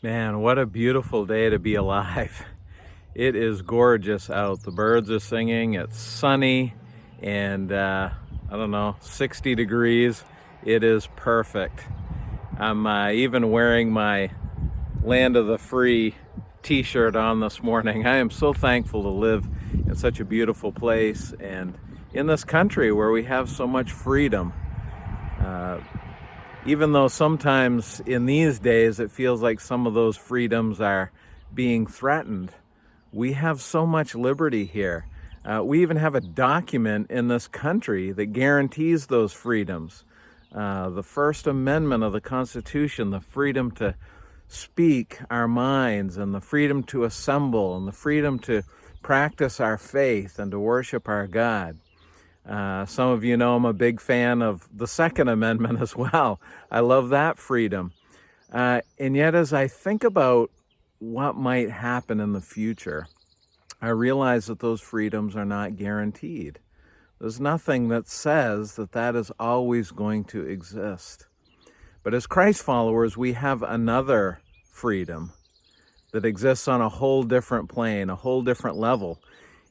Man, what a beautiful day to be alive. It is gorgeous out. The birds are singing, it's sunny, and I don't know, 60 degrees. It is perfect. I'm even wearing my Land of the Free t-shirt on this morning. I am so thankful to live in such a beautiful place and in this country where we have so much freedom. Even though sometimes in these days it feels like some of those freedoms are being threatened, we have so much liberty here. We even have a document in this country that guarantees those freedoms. The First Amendment of the Constitution, the freedom to speak our minds and the freedom to assemble and the freedom to practice our faith and to worship our God. Some of you know I'm a big fan of the Second Amendment as well. I love that freedom. And yet as I think about what might happen in the future, I realize that those freedoms are not guaranteed. There's nothing that says that that is always going to exist. But as Christ followers, we have another freedom that exists on a whole different plane, a whole different level.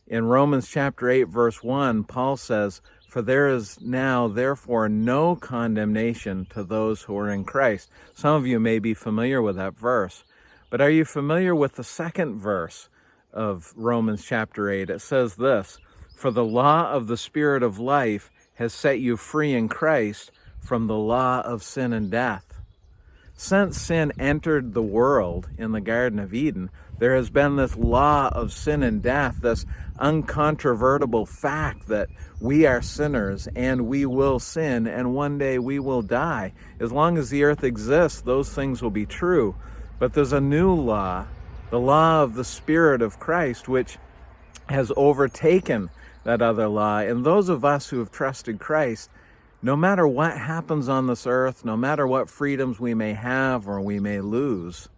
In Romans chapter 8, verse 1, Paul says, "For there is now, therefore, no condemnation to those who are in Christ." Some of you may be familiar with that verse, but are you familiar with the second verse of Romans chapter 8? It says this, "For the law of the Spirit of life has set you free in Christ from the law of sin and death." Since sin entered the world in the Garden of Eden, there has been this law of sin and death, this uncontrovertible fact that we are sinners and we will sin and one day we will die. As long as the earth exists, those things will be true. But there's a new law, the law of the Spirit of Christ, which has overtaken that other law. And those of us who have trusted Christ, no matter what happens on this earth, no matter what freedoms we may have or we may lose,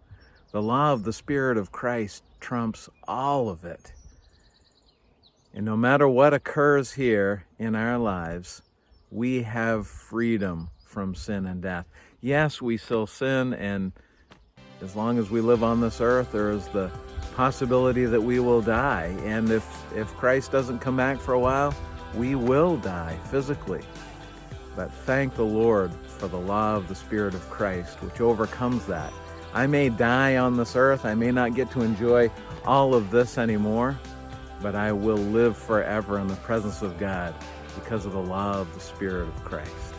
the law of the Spirit of Christ trumps all of it. And no matter what occurs here in our lives, we have freedom from sin and death. Yes, we still sin, and as long as we live on this earth, there is the possibility that we will die. And if Christ doesn't come back for a while, we will die physically. But thank the Lord for the law of the Spirit of Christ, which overcomes that. I may die on this earth, I may not get to enjoy all of this anymore, but I will live forever in the presence of God because of the law of the Spirit of Christ.